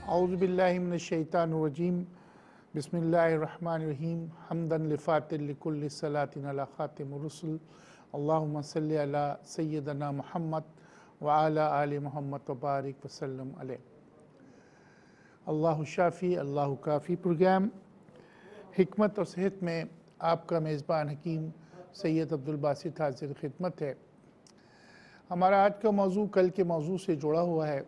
اعوذ باللہ من الشیطان الرجیم بسم اللہ الرحمن الرحیم حمداً لفاتر لکل صلاۃ علی خاتم الرسل اللہم صلی علی سیدنا محمد وعلی آل محمد وبارک وسلم علیہ۔ اللہ شافی اللہ کافی پروگرام حکمت اور صحت میں آپ کا میزبان حکیم سید عبدالباسط حاضر خدمت ہے۔ ہمارا آج کا موضوع کل کے موضوع سے جڑا ہوا ہے،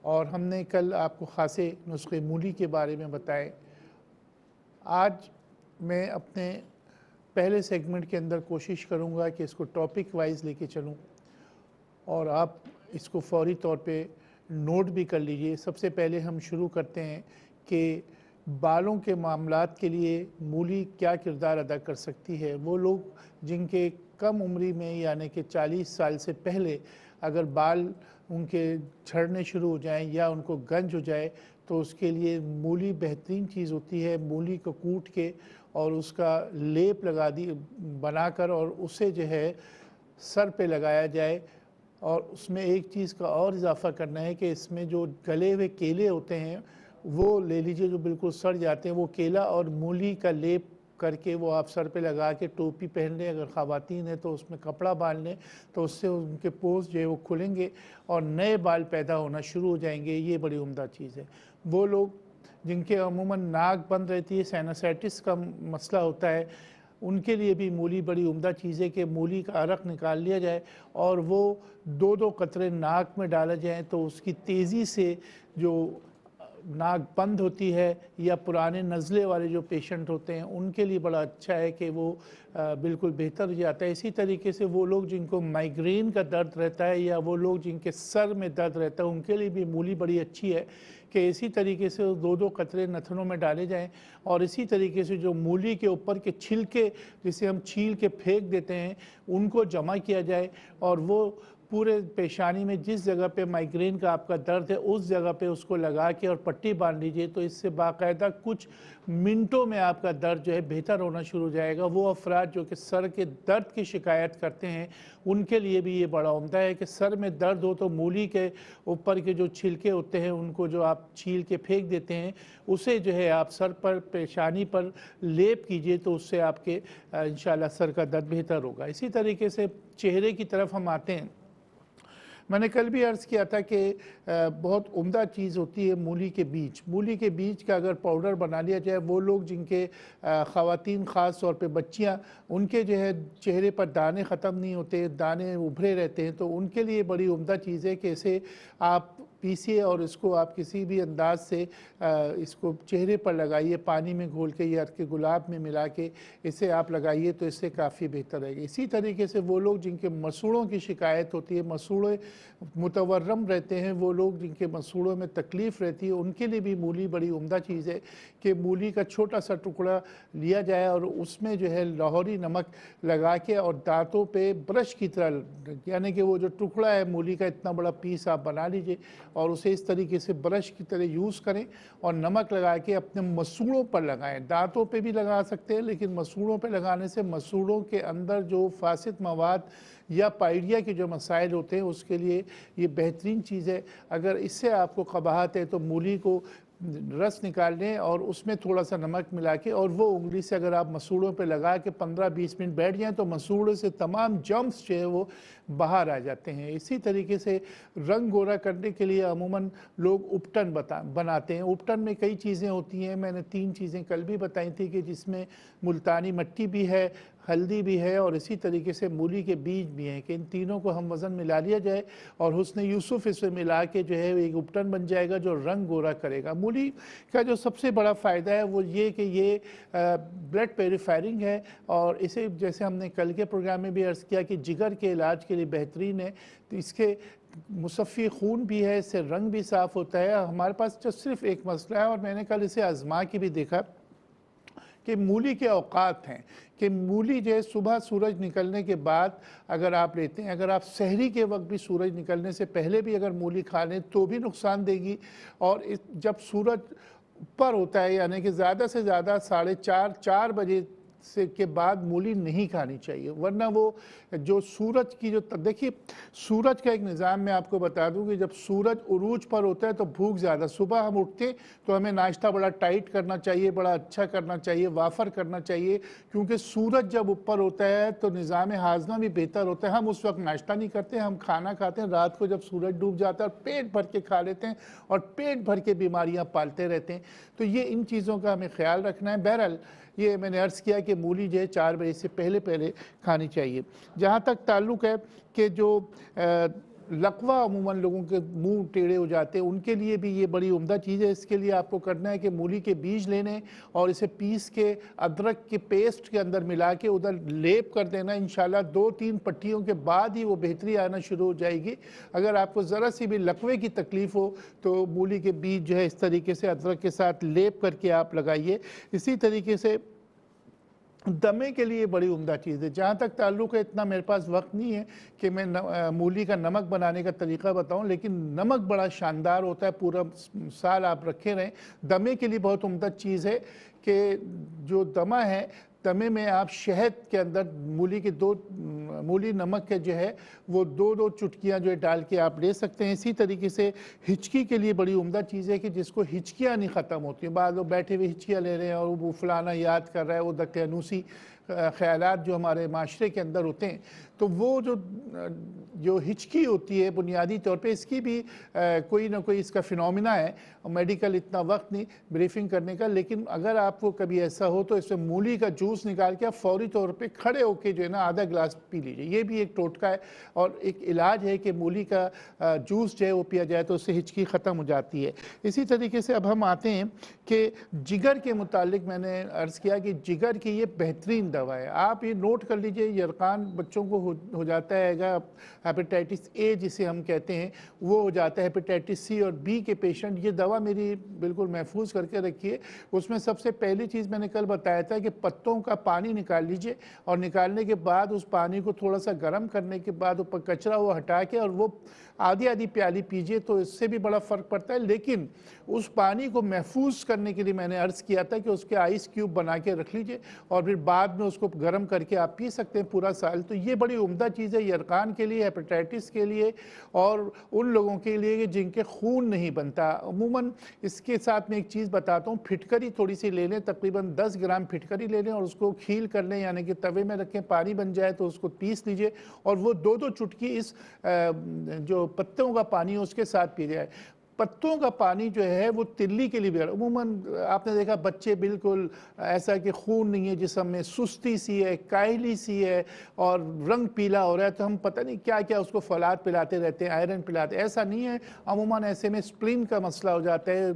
اور ہم نے کل آپ کو خاصے نسخے مولی کے بارے میں بتائے۔ آج میں اپنے پہلے سیگمنٹ کے اندر کوشش کروں گا کہ اس کو ٹاپک وائز لے کے چلوں، اور آپ اس کو فوری طور پہ نوٹ بھی کر لیجئے۔ سب سے پہلے ہم شروع کرتے ہیں کہ بالوں کے معاملات کے لیے مولی کیا کردار ادا کر سکتی ہے۔ وہ لوگ جن کے کم عمری میں یعنی کہ 40 سال سے پہلے اگر بال ان کے جھڑنے شروع ہو جائیں یا ان کو گنج ہو جائے تو اس کے لیے مولی بہترین چیز ہوتی ہے۔ مولی کو کوٹ کے اور اس کا لیپ بنا کر اور اسے جو ہے سر پہ لگایا جائے، اور اس میں ایک چیز کا اور اضافہ کرنا ہے کہ اس میں جو گلے ہوئے کیلے ہوتے ہیں وہ لے لیجئے جو بالکل سڑ جاتے ہیں، وہ کیلا اور مولی کا لیپ کر کے وہ آپ سر پہ لگا کے ٹوپی پہن لیں، اگر خواتین ہیں تو اس میں کپڑا باندھ لیں، تو اس سے ان کے پوز جو ہے وہ کھلیں گے اور نئے بال پیدا ہونا شروع ہو جائیں گے۔ یہ بڑی عمدہ چیز ہے۔ وہ لوگ جن کے عموماً ناک بند رہتی ہے، سائنسائٹس کا مسئلہ ہوتا ہے، ان کے لیے بھی مولی بڑی عمدہ چیز ہے کہ مولی کا عرق نکال لیا جائے اور وہ 2 قطرے ناک میں ڈالا جائیں، تو اس کی تیزی سے جو ناک بند ہوتی ہے، یا پرانے نزلے والے جو پیشنٹ ہوتے ہیں ان کے لیے بڑا اچھا ہے کہ وہ بالکل بہتر ہو جاتا ہے۔ اسی طریقے سے وہ لوگ جن کو مائیگرین کا درد رہتا ہے یا وہ لوگ جن کے سر میں درد رہتا ہے ان کے لیے بھی مولی بڑی اچھی ہے کہ اسی طریقے سے 2 قطرے نتنوں میں ڈالے جائیں، اور اسی طریقے سے جو مولی کے اوپر کے چھلکے جسے ہم چھیل کے پھینک دیتے ہیں ان کو جمع کیا جائے، اور وہ پورے پیشانی میں جس جگہ پہ مائیگرین کا آپ کا درد ہے اس جگہ پہ اس کو لگا کے اور پٹی باندھ لیجئے، تو اس سے باقاعدہ کچھ منٹوں میں آپ کا درد جو ہے بہتر ہونا شروع ہو جائے گا۔ وہ افراد جو کہ سر کے درد کی شکایت کرتے ہیں ان کے لیے بھی یہ بڑا عمدہ ہے کہ سر میں درد ہو تو مولی کے اوپر کے جو چھلکے ہوتے ہیں ان کو جو آپ چھیل کے پھینک دیتے ہیں اسے جو ہے آپ سر پر پیشانی پر لیپ کیجئے، تو اس سے آپ کے انشاءاللہ سر کا درد بہتر ہوگا۔ اسی طریقے سے چہرے کی طرف ہم آتے ہیں۔ میں نے کل بھی عرض کیا تھا کہ بہت عمدہ چیز ہوتی ہے مولی کے بیج۔ مولی کے بیج کا اگر پاؤڈر بنا لیا جائے، وہ لوگ جن کے خواتین خاص طور پہ بچیاں ان کے جو ہے چہرے پر دانے ختم نہیں ہوتے، دانے ابھرے رہتے ہیں، تو ان کے لیے بڑی عمدہ چیز ہے کہ اسے آپ پیسیے اور اس کو آپ کسی بھی انداز سے اس کو چہرے پر لگائیے، پانی میں گھول کے یا کے گلاب میں ملا کے اسے آپ لگائیے تو اس سے کافی بہتر رہے گی۔ اسی طریقے سے وہ لوگ جن کے مسوڑوں کی شکایت ہوتی ہے، مسوڑے متورم رہتے ہیں، وہ لوگ جن کے مسوڑوں میں تکلیف رہتی ہے ان کے لیے بھی مولی بڑی عمدہ چیز ہے کہ مولی کا چھوٹا سا ٹکڑا لیا جائے اور اس میں جو ہے لاہوری نمک لگا کے اور دانتوں پہ برش کی طرح، یعنی کہ وہ جو ٹکڑا ہے مولی کا اتنا بڑا پیس آپ بنا لیجئے اور اسے اس طریقے سے برش کی طرح یوز کریں اور نمک لگا کے اپنے مسوڑوں پر لگائیں۔ دانتوں پہ بھی لگا سکتے ہیں لیکن مسوڑوں پہ لگانے سے مسوڑوں کے اندر جو فاسد مواد یا پائیڈیا کے جو مسائل ہوتے ہیں اس کے لیے یہ بہترین چیز ہے۔ اگر اس سے آپ کو قباحت ہے تو مولی کو رس نکال لیں اور اس میں تھوڑا سا نمک ملا کے اور وہ انگلی سے اگر آپ مسوڑوں پہ لگا کے 15-20 منٹ بیٹھ جائیں تو مسوڑوں سے تمام جرمز جو ہے وہ باہر آ جاتے ہیں۔ اسی طریقے سے رنگ گورا کرنے کے لیے عموماً لوگ اپٹن بناتے ہیں۔ اپٹن میں کئی چیزیں ہوتی ہیں، میں نے 3 چیزیں کل بھی بتائی تھی کہ جس میں ملتانی مٹی بھی ہے، ہلدی بھی ہے اور اسی طریقے سے مولی کے بیج بھی ہیں، کہ ان تینوں کو ہم وزن ملا لیا جائے اور حسن یوسف اس میں ملا کے جو ہے ایک اپٹن بن جائے گا جو رنگ گورا کرے گا۔ مولی کا جو سب سے بڑا فائدہ ہے وہ یہ کہ یہ بلڈ پیوریفائرنگ ہے، اور اسے جیسے ہم نے کل کے پروگرام میں بھی عرض کیا کہ جگر کے علاج کے لیے بہترین ہے، تو اس کے مصفی خون بھی ہے، اس سے رنگ بھی صاف ہوتا ہے۔ ہمارے پاس جو صرف ایک مسئلہ ہے اور میں نے کل اسے آزما کے بھی دیکھا کہ مولی کے اوقات ہیں، کہ مولی جو ہے صبح سورج نکلنے کے بعد اگر آپ لیتے ہیں، اگر آپ سحری کے وقت بھی سورج نکلنے سے پہلے بھی اگر مولی کھا لیں تو بھی نقصان دے گی، اور جب سورج اوپر ہوتا ہے یعنی کہ زیادہ سے زیادہ 4:30 بجے से के बाद मूली नहीं खानी चाहिए, वरना वो जो सूरज की जो देखिए सूरज का एक निज़ाम मैं आपको बता दूं कि जब सूरज उरूज पर होता है तो भूख ज़्यादा, सुबह हम उठते तो हमें नाश्ता बड़ा टाइट करना चाहिए, बड़ा अच्छा करना चाहिए, वाफर करना चाहिए, क्योंकि सूरज जब ऊपर होता है तो निज़ाम हाज़मा भी बेहतर होता है। हम उस वक्त नाश्ता नहीं करते, हम खाना खाते हैं रात को जब सूरज डूब जाता है और पेट भर के खा लेते हैं और पेट भर के बीमारियाँ पालते रहते हैं। तो ये इन चीज़ों का हमें ख्याल रखना है। बहरहाल ये मैंने अर्ज़ किया कि मूली जो है 4 बजे से पहले पहले खानी चाहिए। जहाँ तक ताल्लुक़ है कि जो लकवा अमूमन लोगों के मुंह टेढ़े हो जाते हैं, उनके लिए भी ये बड़ी उम्दा चीज़ है। इसके लिए आपको करना है कि मूली के बीज लेने और इसे पीस के अदरक के पेस्ट के अंदर मिला के उधर लेप कर देना। इंशाल्लाह 2-3 पट्टियों के बाद ही वो बेहतरी आना शुरू हो जाएगी। अगर आपको ज़रा सी भी लकवे की तकलीफ़ हो तो मूली के बीज जो है इस तरीके से अदरक के साथ लेप करके आप लगाइए। इसी तरीके से दमे के लिए बड़ी उम्दा चीज़ है। जहाँ तक ताल्लुक़ है, इतना मेरे पास वक्त नहीं है कि मैं मूली का नमक बनाने का तरीक़ा बताऊँ, लेकिन नमक बड़ा शानदार होता है, पूरा साल आप रखे रहें। दमे के लिए बहुत उम्दा चीज़ है कि जो दमा है, दमे में आप शहद के अंदर मूली नमक के जो है वो 2-2 चुटकियाँ जो है डाल के आप ले सकते हैं। इसी तरीके से हिचकी के लिए बड़ी उम्दा चीज़ है कि जिसको हिचकियाँ नहीं ख़त्म होती, बाद लोग बैठे हुए हिचकियाँ ले रहे हैं और वो फलाना याद कर रहा है, वो दकियानूसी ख़यालात जो हमारे माशरे के अंदर होते हैं, तो वो जो हिचकी होती है बुनियादी तौर पे इसकी भी कोई ना कोई इसका फिनोमिना है। मेडिकल इतना वक्त नहीं ब्रीफिंग करने का, लेकिन अगर आपको कभी ऐसा हो तो इसमें मूली का जूस निकाल के आप फौरी तौर पे खड़े होके जो है ना आधा गिलास पी लीजिए। ये भी एक टोटका है और एक इलाज है कि मूली का जूस जो है वो पिया जाए तो उससे हिचकी ख़त्म हो जाती है। इसी तरीके से अब हम आते हैं कि जिगर के मुतालिक मैंने अर्ज़ किया कि जिगर की ये बेहतरीन दवा है। आप ये नोट कर लीजिए, यरकान बच्चों को हो जाता है, हेपेटाइटिस ए जिसे हम कहते हैं वो हो जाता है, हेपेटाइटिस सी और बी के पेशेंट, ये दवा मेरी बिल्कुल महफूज करके रखिए। उसमें सबसे पहली चीज़ मैंने कल बताया था कि पत्तों का पानी निकाल लीजिए और निकालने के बाद उस पानी को थोड़ा सा गर्म करने के बाद ऊपर कचरा वो हटा के और वो आधी आधी प्याली पीजिए, तो इससे भी बड़ा फ़र्क पड़ता है। लेकिन उस पानी को महफूज करने के लिए मैंने अर्ज़ किया था कि उसके आइस क्यूब बना के रख लीजिए और फिर बाद में उसको गर्म करके आप पी सकते हैं पूरा साल। तो ये बड़ी उम्दा चीज़ है यरकान के लिए, हेपेटाइटिस के लिए और उन लोगों के लिए जिनके खून नहीं बनता। अमूमन इसके साथ में एक चीज़ बताता हूँ, फिटकरी थोड़ी सी ले लें, तकरीबन 10 ग्राम फिटकरी ले लें और उसको खील कर लें, यानी कि तवे में रखें, पानी बन जाए तो उसको पीस लीजिए और वो 2-2 चुटकी इस जो पत्तों का पानी है उसके साथ पी जाए। पत्तों का पानी जो है वो तिल्ली के लिए भी, अमूमन आपने देखा बच्चे बिल्कुल ऐसा कि खून नहीं है जिस्म में, सुस्ती सी है, कायली सी है और रंग पीला हो रहा है, तो हम पता नहीं क्या क्या उसको फलाद पिलाते रहते हैं, आयरन पिलाते, ऐसा नहीं है। अमूमन ऐसे में स्प्लीन का मसला हो जाता है,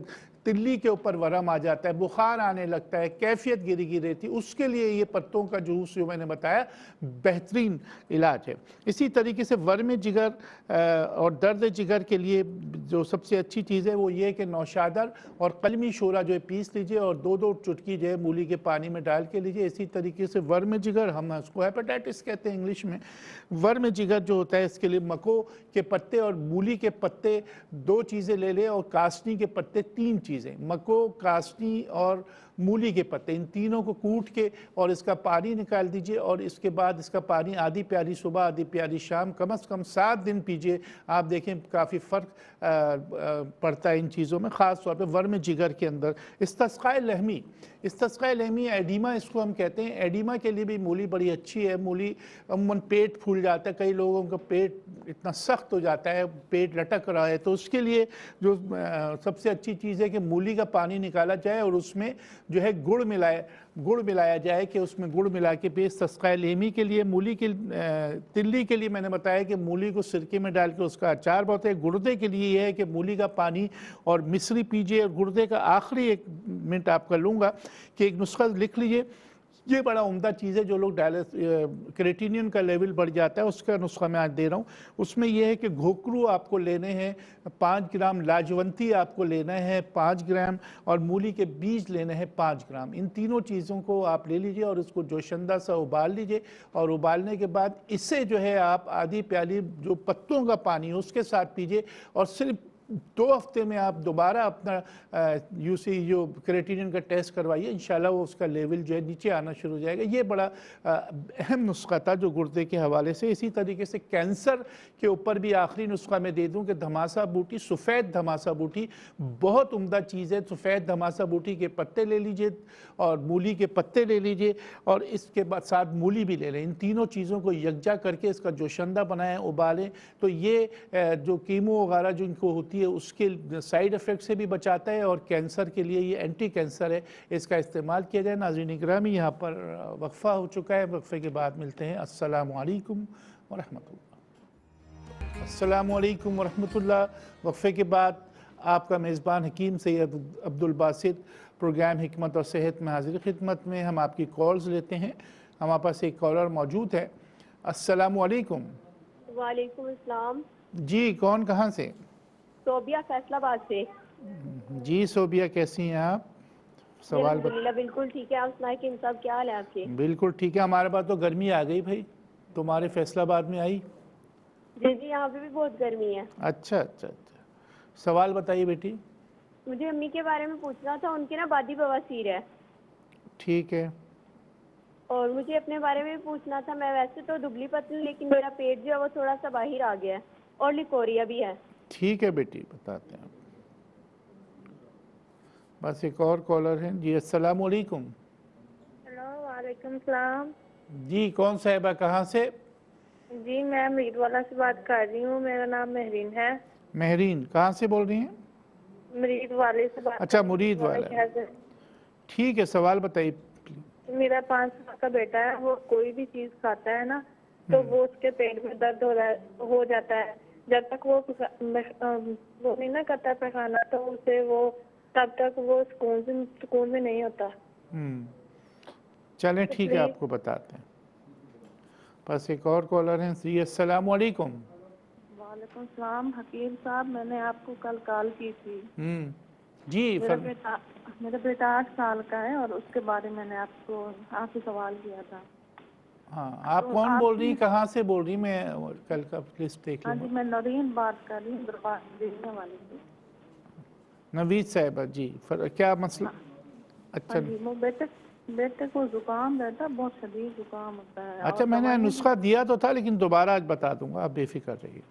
तिल्ली के ऊपर वरम आ जाता है, बुखार आने लगता है, कैफियत गिरी रहती है, उसके लिए ये पत्तों का जूस जो मैंने बताया बेहतरीन इलाज है। इसी तरीके से वर्म जिगर और दर्द जिगर के लिए जो सबसे अच्छी चीज़ है वो ये है कि नौशादर और कलमी शोरा जो है पीस लीजिए और 2-2 चुटकी जो है मूली के पानी में डाल के लीजिए। इसी तरीके से वर्म जिगर, हम उसको हेपेटाइटिस कहते हैं इंग्लिश में, वर्म जिगर जो होता है इसके लिए मको के पत्ते और मूली के पत्ते 2 चीज़ें ले लें और कासनी के पत्ते 3 चीज़ें, मको, कासनी और मूली के पत्ते, इन तीनों को कूट के और इसका पानी निकाल दीजिए और इसके बाद इसका पानी आधी प्याली सुबह आधी प्याली शाम कम से कम 7 दिन पीजिए। आप देखें काफ़ी फ़र्क पड़ता है इन चीज़ों में, ख़ास तौर पे वर्म जिगर के अंदर। इस्तिस्क़ाए लहमी एडिमा इसको हम कहते हैं, एडिमा के लिए भी मूली बड़ी अच्छी है। मूली अमूमन पेट फूल जाता है, कई लोगों का पेट इतना सख्त हो जाता है, पेट लटक रहा है, तो उसके लिए जो सबसे अच्छी चीज़ है कि मूली का पानी निकाला जाए और उसमें जो है गुड़ मिलाया जाए कि उसमें गुड़ मिला के पे इस्तिस्क़ाए लहमी के लिए। मूली की तिल्ली के लिए मैंने बताया कि मूली को सिरके में डाल के उसका अचार बहुत है। गुर्दे के लिए यह है कि मूली का पानी और मिश्री पीजिए। और गुर्दे का आखिरी 1 मिनट आपका लूँगा कि एक नुस्खा लिख लीजिए, ये बड़ा उम्दा चीज़ है। जो लोग क्रेटिनिन का लेवल बढ़ जाता है उसका नुस्खा मैं आज दे रहा हूँ। उसमें यह है कि घोकरू आपको लेने हैं 5 ग्राम, लाजवंती आपको लेना है 5 ग्राम और मूली के बीज लेने हैं 5 ग्राम। इन तीनों चीज़ों को आप ले लीजिए और इसको जोशंदा सा उबाल लीजिए और उबालने के बाद इसे जो है आप आधी प्याली जो पत्तों का पानी है उसके साथ पीजिए और सिर्फ 2 हफ्ते में आप दोबारा अपना यूसी जो क्रिएटिनिन का टेस्ट करवाइए, इंशाल्लाह वो उसका लेवल जो है नीचे आना शुरू हो जाएगा। ये बड़ा अहम नुस्खा था जो गुर्दे के हवाले से। इसी तरीके से कैंसर के ऊपर भी आखिरी नुस्खा मैं दे दूं कि धमासा बूटी, सफ़ेद धमासा बूटी बहुत उम्दा चीज़ है। सफ़ेद धमासा बूटी के पत्ते ले लीजिए और मूली के पत्ते ले लीजिए और इसके बाद साथ मूली भी ले लें। इन तीनों चीज़ों को यकजा करके इसका जोशंदा बनाएं, उबालें, तो ये जो कीमो वगैरह जो इनको होती है उसके साइड इफ़ेक्ट से भी बचाता है और कैंसर के लिए ये एंटी कैंसर है, इसका इस्तेमाल किया जाए। नाज़रीन इकरामी, यहाँ पर वक्फ़ा हो चुका है, वक्फ़े के बाद मिलते हैं। अस्सलामु अलैकुम व रहमतुल्लाह। अस्सलामु अलैकुम व रहमतुल्लाह। वक्फ़े के बाद आपका मेज़बान हकीम सैयद अब्दुल बासित प्रोग्राम हिकमत और सेहत में हाजिर खिदमत में। हम आपकी कॉल्स लेते हैं। हमारे पास एक कॉलर मौजूद है। अस्सलामु अलैकुम। वालेकुम अस्सलाम। जी, कौन कहाँ से? सोबिया फैसलाबाद से। जी सोबिया, कैसी हैं आप? सवाल अल्हम्दुलिल्लाह बिल्कुल ठीक है। आप सुनाए कि सब क्या हाल है आपके? बिल्कुल ठीक है। हमारे पास तो गर्मी आ गई भाई, तुम्हारे फैसलाबाद में आई? जी जी, यहाँ पे भी बहुत गर्मी है। अच्छा अच्छा अच्छा, सवाल बताइए बेटी। मुझे अम्मी के बारे में पूछना था, उनके ना बादी बवासीर है। ठीक है। और मुझे अपने बारे में भी पूछना था। मैं वैसे तो दुबली पतली, लेकिन मेरा पेट जो है वो थोड़ा सा बाहर आ गया है और लिकोरिया भी है। ठीक है बेटी, बताते हैं। बस एक और कॉलर है। जी अस्सलाम वालेकुम। हेलो, वालेकुम सलाम। जी, कौन साहिबा, कहाँ से? जी, मैं मरीदवाला से बात कर रही हूँ। मेरा नाम महरीन है। महरीन, कहाँ से बोल रही हैं? मरीदवाले से बात अच्छा, कर रही हूँ, मुरीद मरीदवाला वाला। शहर से। ठीक है, सवाल बताइए। मेरा 5 साल का बेटा है। वो कोई भी चीज खाता है ना तो वो उसके पेट में दर्द हो जाता है। जब तक वो नहीं ना करता पैखाना तो उसे वो तब तक वो सुकून में नहीं होता। चलें तो ठीक है, प्लीज। आपको बताते हैं। बस एक और कॉलर हैं। जी अस्सलाम वालेकुम। वालेकुम सलाम हकीम साहब, मैंने आपको कल कॉल की थी। जी मेरा बेटा 8 साल का है और उसके बारे में मैंने आपसे सवाल किया था। हाँ, आप तो कौन बोल रही, आपकी कहाँ से बोल रही? मैं कल का लिस्ट देख हाँ जी, लूँगा। मैं नौरीन बात कर रही हूँ, दरबार देखने वाली थी। नवीद साहिबा जी, क्या मसला? हाँ अच्छा जी, वो बेटे को जुकाम रहता है, बहुत शदीद जुकाम होता है अच्छा, और मैंने दवाइयाँ भी। नुस्खा दिया तो था, लेकिन दोबारा आज बता दूंगा, आप बेफिक्र रहिए।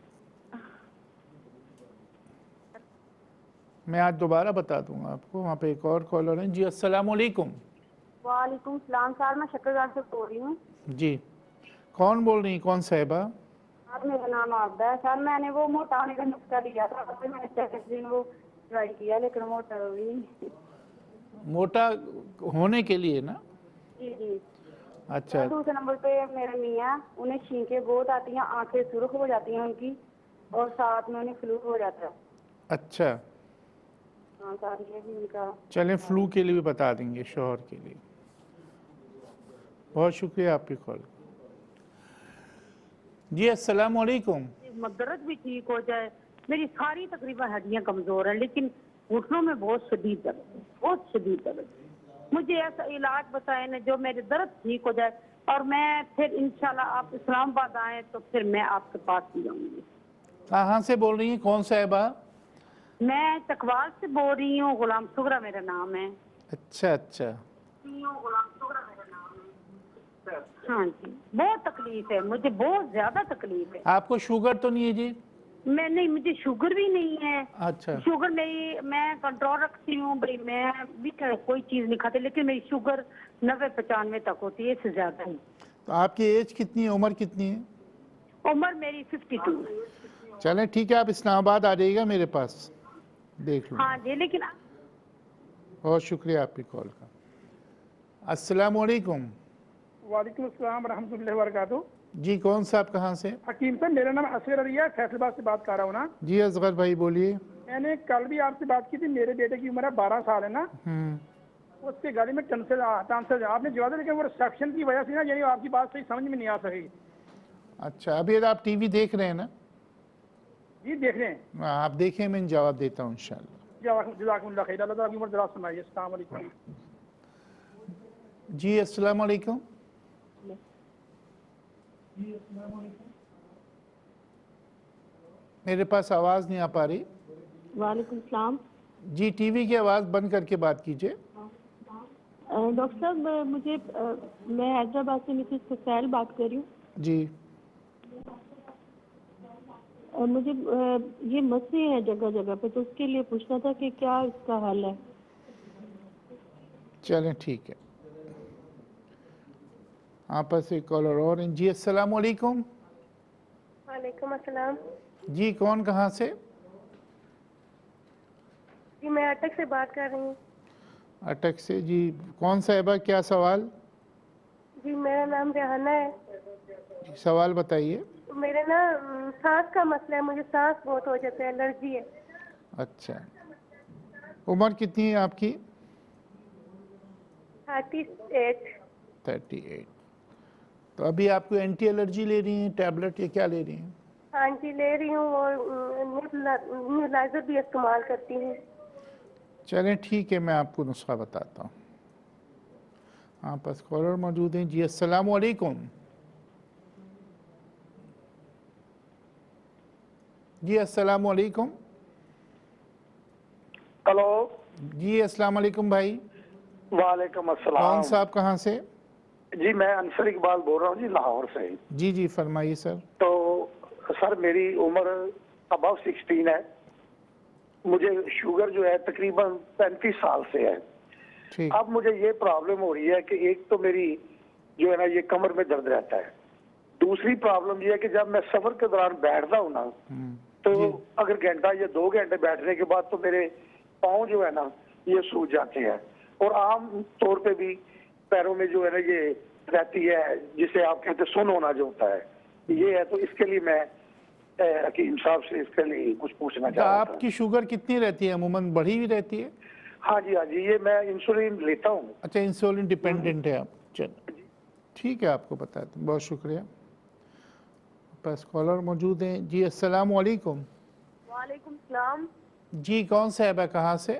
मैं आज दोबारा बता दूंगा आपको। वहाँ पे एक और कॉलर है। जी अस्सलाम वालेकुम। वालेकुम सलाम सर, मैं शक्करगढ़ से बोल रही हूँ। जी, कौन बोल रही, कौन साहिबा? सर मेरा नाम आबदा है। सर मैंने वो मोटा होने का नुस्खा लिया था, फिर मैंने 4 दिन वो ट्राई किया लेकिन मोटा हो गई। मोटा होने के लिए ना? जी जी। अच्छा सर दूसरे नंबर पे मेरा मियाँ, उन्हें छींकें बहुत आती हैं, आंखें सुर्ख हो जाती हैं उनकी, और साथ में उन्हें फ्लू हो जाता है। अच्छा, हाँ सर, ये भी उनका। चलें फ्लू के लिए भी बता देंगे, शोहर के लिए। बहुत शुक्रिया आपकी कॉल। जी अस्सलाम वालेकुम। दर्द भी ठीक हो जाए। मेरी सारी तकरीबन हड्डियां कमजोर हैं, लेकिन घुटनों में बहुत शदीद दर्द है, बहुत शदीद दर्द है। मुझे ऐसा इलाज बताएं ना जो मेरे दर्द ठीक हो जाए, और मैं फिर इंशाल्लाह आप इस्लामाबाद आए तो फिर मैं आपके पास भी जाऊंगी। कहाँ से बोल रही हैं, कौन साहिबा? मैं चकवाल से बोल रही हूँ, गुलाम सुगरा मेरा नाम है। अच्छा अच्छा, हाँ जी, बहुत तकलीफ है मुझे, बहुत ज्यादा तकलीफ है। आपको शुगर तो नहीं है जी? मैं नहीं, मुझे शुगर भी नहीं है। अच्छा, शुगर मेरी, मैं कंट्रोल रखती हूँ भाई, मैं भी कोई चीज नहीं खाती, लेकिन मेरी शुगर 90-95 तक होती है, इससे ज्यादा ही। तो आपकी एज कितनी है, उम्र कितनी है? उम्र मेरी 52। चलें ठीक है, आप इस्लामाबाद आ जाइएगा मेरे पास, देख लूँगा। हाँ जी, लेकिन बहुत शुक्रिया आपकी कॉल का। अस्सलाम वालेकुम। वालेकुम अस्सलाम रहमतुल्लाहि व बरकातहू। जी, कौन साहब, कहाँ से? हकीम साहब, मेरा नाम असगर अली है, फैसलाबाद से बात कर रहा हूँ ना। जी असगर भाई बोलिए। मैंने कल भी आपसे बात की थी। मेरे बेटे की उम्र है 12 साल है ना। उसके गले में टंसल आपने जवाब दिया, लेकिन वो रिसेप्शन की वजह से ना, यानी आपकी बात सही समझ में नहीं आ सकी। अच्छा, अभी आप टीवी देख रहे हैं ना? जी देख रहे हैं। हाँ, आप देखें, मैं जवाब देता हूँ इंशाल्लाह। जज़ाकुमुल्लाह खैर, अल्लाह ताला आपकी उम्र दराज फरमाए। अस्सलाम वालेकुम। जी अस्सलाम वालेकुम। मेरे पास आवाज़ नहीं आ पा रही। वालेकुम सलाम। जी, टीवी की आवाज़ बंद करके बात कीजिए। डॉक्टर साहब मैं हैदराबाद से मिसेस सुफैल बात कर रही हूँ। जी, मुझे ये मसले हैं जगह जगह पे, तो उसके लिए पूछना था कि क्या इसका हल है। चलें ठीक है। आपस एक कॉलर और हैं। जी, अस्सलाम वालेकुम। वालेकुम अस्सलाम जी, कौन कहाँ से? जी, मैं अटक से बात कर रही हूँ। अटक से। जी, कौन साहिबा, क्या सवाल? जी, मेरा नाम रेहाना है। जी, सवाल बताइए। मेरे ना सांस का मसला है, मुझे सांस बहुत हो जाता है, एलर्जी है। अच्छा, उम्र कितनी है आपकी? 38। 38। तो अभी आपको एंटी एलर्जी ले रही हैं टैबलेट या क्या ले रही हैं? हाँ जी, ले रही हूँ और न्यूलाइजर भी इस्तेमाल करती हूँ। चलें ठीक है, मैं आपको नुस्खा बताता हूँ। आप पास कॉलर मौजूद हैं। जी, अस्सलाम वालेकुम। जी, अस्सलाम वालेकुम। हेलो। जी, अस्सलाम वालेकुम भाई। वालेकुम कौन अस्सलाम। साहब, कहाँ से? जी, मैं अंसर इकबाल बोल रहा हूँ जी, लाहौर से। जी जी, फरमाइए सर। तो सर, मेरी उम्र अबव 16 है। मुझे शुगर जो है तकरीबन 35 साल से है। ठीक। अब मुझे ये प्रॉब्लम हो रही है कि एक तो मेरी जो है ना ये कमर में दर्द रहता है। दूसरी प्रॉब्लम ये है कि जब मैं सफर के दौरान बैठता हूँ ना, तो अगर घंटा या 2 घंटे बैठने के बाद तो मेरे पाँव जो है ना ये सूज जाते हैं, और आम तौर पे भी पैरों में जो है ना ये रहती है, जिसे आप कहते हैं सुन होना जो होता है, ये है। तो इसके लिए मैं हकीम साहब से इसके लिए कुछ पूछना तो चाह रहा था। आपकी शुगर कितनी रहती है? अमूमन बढ़ी हुई रहती है? हाँ जी, हाँ जी, ये मैं इंसुलिन लेता हूँ। अच्छा, इंसुलिन डिपेंडेंट है आप। चलो ठीक है, आपको बता दें। बहुत शुक्रिया। पास कॉलर मौजूद हैं। जी, अस्सलाम वालेकुम। वालेकुम सलाम। जी, कौन साहब है, कहाँ से?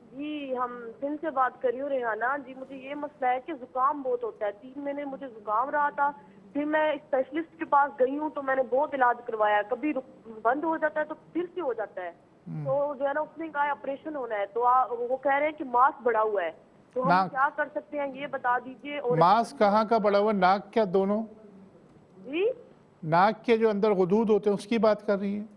जी, हम सिंध से बात कर रही हूँ रेहाना जी। मुझे ये मसला है कि जुकाम बहुत होता है। 3 महीने मुझे जुकाम रहा था, फिर मैं स्पेशलिस्ट के पास गई हूँ तो मैंने बहुत इलाज करवाया। कभी बंद हो जाता है तो फिर से हो जाता है। तो जो है ना उसने कहा ऑपरेशन होना है, तो वो कह रहे हैं कि मांस बढ़ा हुआ है, तो हम नाक। क्या कर सकते हैं ये बता दीजिए। और मांस कहाँ का बढ़ा हुआ? नाक क्या? दोनों? जी नाक के जो अंदर गुदूद होते हैं उसकी बात कर रही हैं?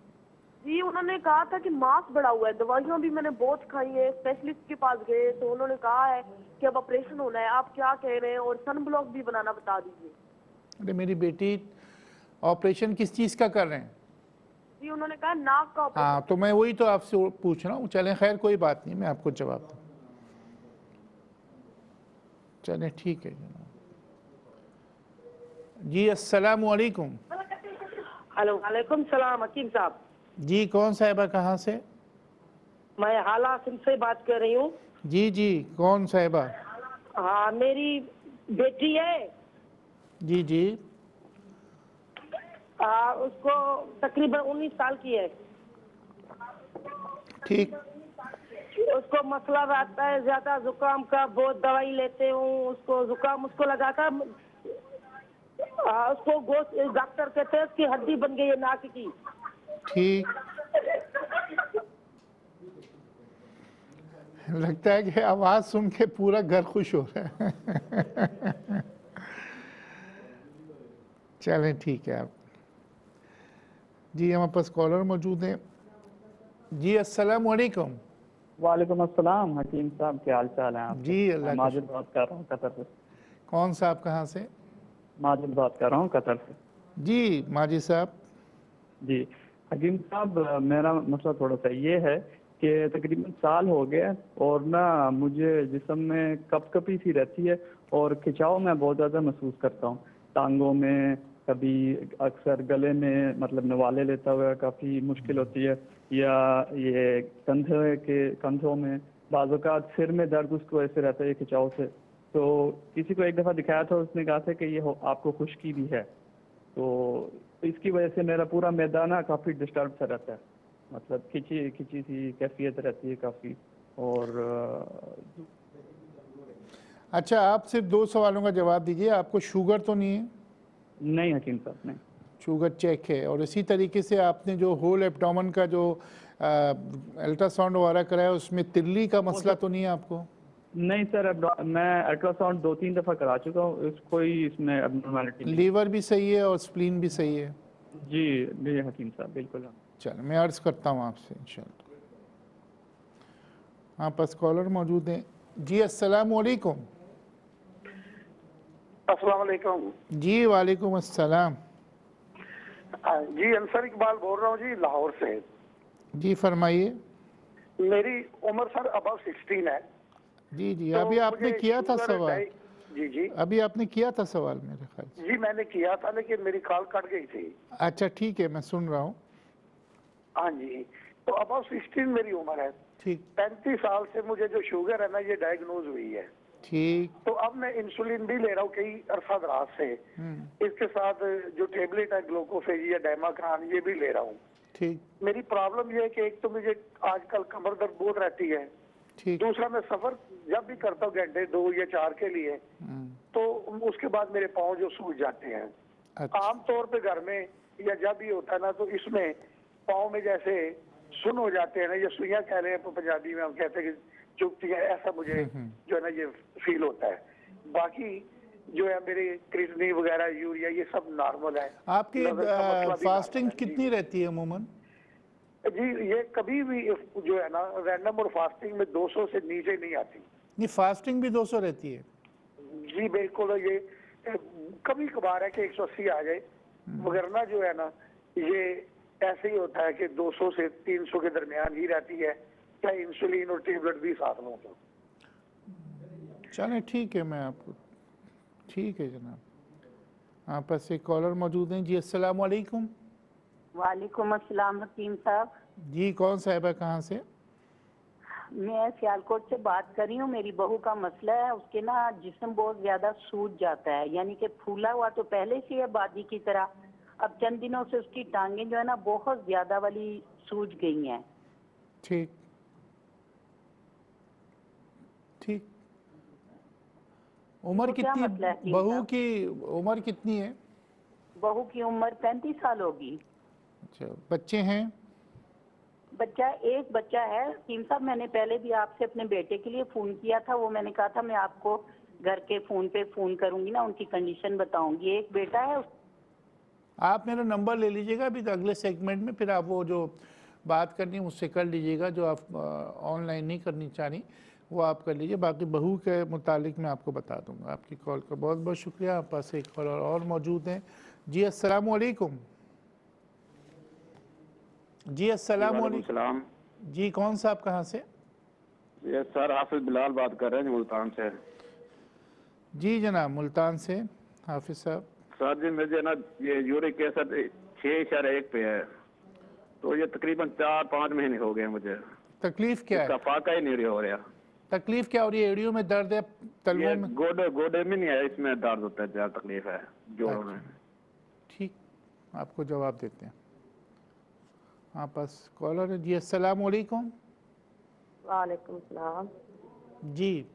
जी, उन्होंने कहा था कि मांस बढ़ा हुआ है। दवाइयाँ भी मैंने बहुत खाई है, स्पेशलिस्ट के पास गए तो उन्होंने कहा है कि अब ऑपरेशन होना है। आप क्या कह रहे हैं? और सन ब्लॉक भी बनाना बता दीजिए। अरे मेरी बेटी, ऑपरेशन किस चीज़ का कर रहे हैं? जी, उन्होंने कहा नाक का ऑपरेशन। हाँ, तो मैं वही तो आपसे पूछ रहा हूँ। चलें खैर, कोई बात नहीं, मैं आपको जवाब दूँ। चलें ठीक है जनाब। जी, अस्सलाम वालेकुम। हेलो, वालेकुम सलाम हकीम साहब। जी, कौन साहिबा, कहाँ से? मैं हाला सिंह से बात कर रही हूँ। जी जी, कौन साहिबा? हाँ, मेरी बेटी है। जी जी, उसको तकरीबन 19 साल की है। ठीक। उसको मसला रहता है ज्यादा जुकाम का, बहुत दवाई लेते हूँ उसको। जुकाम उसको लगाकर उसको गोश्त, डॉक्टर कहते हैं उसकी हड्डी बन गई है नाक की। ठीक। लगता है कि आवाज़ सुन के पूरा घर खुश हो रहा है। चलें ठीक है। आप जी, हमारे पास कॉलर मौजूद हैं। जी, अस्सलाम वालेकुम। वालेकुम अस्सलाम हकीम साहब, क्या हाल चाल है आपके? जी, अल्लाह मैं का माजिद शुक्र। बात कर रहा हूँ कतर से। कौन सा, आप कहाँ से? माजिद बात कर रहा हूँ कतर से। जी माजी साहब। जी हकीम साहब, मेरा मसला थोड़ा सा ये है कि तकरीबन साल हो गया और ना मुझे जिस्म में कपकपी सी रहती है और खिंचाव मैं बहुत ज़्यादा महसूस करता हूँ टांगों में, कभी अक्सर गले में, मतलब नवाले लेता हुआ काफ़ी मुश्किल होती है, या ये कंधों में, बाज़ औक़ात सिर में दर्द उसको ऐसे रहता है ये खिंचाव से। तो किसी को एक दफ़ा दिखाया था, उसने कहा था कि ये आपको खुश्की भी है। तो इसकी वजह से मेरा पूरा मैदाना काफ़ी डिस्टर्ब सा रहता है, मतलब खिंची खिंची सी कैफियत रहती है काफ़ी। और अच्छा, आप सिर्फ 2 सवालों का जवाब दीजिए। आपको शुगर तो नहीं है? नहीं हकीम साहब, नहीं। शुगर चेक है। और इसी तरीके से आपने जो होल एब्डोमेन का जो अल्ट्रासाउंड वगैरह कराया, उसमें तिल्ली का मसला तो नहीं है आपको? नहीं सर, अब मैं अल्ट्रासाउंड 2-3 दफ़ा करा चुका हूँ, कोई इसमें एबनॉर्मैलिटी नहीं। लीवर भी सही है और स्प्लीन भी सही है? जी जी हकीम साहब, बिल्कुल। चलो मैं अर्ज़ करता हूँ आपसे इंशाल्लाह। आप पास कॉलर मौजूद हैं। जी अस्सलाम वालेकुम। अस्सलाम वालेकुम। जी वालेकुम अस्सलाम। जी अंसर इकबाल बोल रहा हूँ जी, लाहौर से। जी फरमाइए। मेरी उम्र सर अबव 16 है। जी जी तो अभी आपने मुझे किया था शुगर सवाल। जी जी अभी आपने किया था सवाल मेरे ख्याल से। जी मैंने किया था, लेकिन मेरी कॉल कट गई थी। अच्छा ठीक है, मैं सुन रहा हूँ। हाँ जी, तो अबव 16 मेरी उम्र है। ठीक 35 साल से मुझे जो शुगर है ना, ये डायग्नोज हुई है। ठीक। तो अब मैं इंसुलिन भी ले रहा हूँ कई अरसा दराज से। इसके साथ जो टेबलेट है ग्लूकोफेज या डायमाक्रान, ये भी ले रहा हूँ। ठीक मेरी प्रॉब्लम ये है कि एक तो मुझे आजकल कमर दर्द बहुत रहती है, ठीक। दूसरा मैं सफर जब भी करता हूँ घंटे 2 या 4 के लिए, तो उसके बाद मेरे पाँव जो सूज जाते हैं। अच्छा आमतौर पे घर में या जब भी होता है ना, तो इसमें पाँव में जैसे सुन हो जाते हैं ना, या सुइयां कह रहे हैं पंजाबी में हम कहते हैं कि चुभती है, ऐसा मुझे जो है ना ये फील होता है। बाकी जो है मेरे क्रिएटिनिन वगैरह, यूरिया, ये सब नॉर्मल है। आपकी नज़र का मसला भी फास्टिंग नॉर्मल है। कितनी रहती है अमूमन? जी ये कभी भी जो है ना रैंडम और फास्टिंग में 200 से नीचे नहीं आती। नहीं फास्टिंग भी 200 रहती है? जी बिल्कुल, ये कभी कभार है कि 180 आ जाए, मगर ना जो है ना ये ऐसे ही होता है कि 200 से 300 के दरमियान ही रहती है, चाहे इंसुलिन और टेबलेट भी साथ में हो। चलें ठीक है, मैं आपको ठीक है जनाब। आप पास एक कॉलर मौजूद हैं। जी अस्सलाम वालेकुम। वालेकुम अस्सलाम हकीम साहब। जी कौन साहिबा, कहाँ से? मैं सियालकोट से बात कर रही हूँ। मेरी बहू का मसला है, उसके ना जिस्म बहुत ज्यादा सूज जाता है, यानी कि फूला हुआ तो पहले से है बादी की तरह, अब चंद दिनों से उसकी टांगें जो है ना बहुत ज्यादा वाली सूज गई हैं। ठीक ठीक। उम्र तो क्या कितनी मसला है हकीम बहू साहब? की? उम्र कितनी है? बहू की उम्र 35 साल होगी। अच्छा, बच्चे हैं? एक बच्चा है हकीम साहब। मैंने पहले भी आपसे अपने बेटे के लिए फोन किया था, वो मैंने कहा था मैं आपको घर के फोन पे फोन करूंगी ना, उनकी कंडीशन बताऊंगी। एक बेटा है। आप मेरा नंबर ले लीजिएगा अभी अगले सेगमेंट में, फिर आप वो जो बात करनी है मुझसे कर लीजिएगा, जो आप ऑनलाइन नहीं करनी चाह रही वो आप कर लीजिए। बाकी बहू के मुतालिक मैं आपको बता दूंगा। आपकी कॉल का बहुत बहुत शुक्रिया। आप पास एक कॉल और मौजूद हैं। जी अस्सलाम वालेकुम। जी अस्सलाम वालेकुम। जी कौन सा, आप कहाँ से? ये सर हाफिज बिलाल बात कर रहे हैं मुल्तान से। जी जनाब, मुल्तान से हाफिज साहब। सर जी मुझे ना ये यूरिक एसिड 6.1 पे है, तो ये तकरीबन 4-5 महीने हो गए मुझे। तकलीफ क्या इसका है? फाका ही नहीं हो रहा। तकलीफ क्या हो रही है? एड़ियों में दर्द है? तलवों ये में? गोडे में नहीं है, इसमें दर्द होता है, ज्यादा तकलीफ है जोड़ों में। ठीक, आपको जवाब देते हैं। आप पास कॉलर है। जी अस्सलाम वालेकुम। वालेकुम सलाम। जी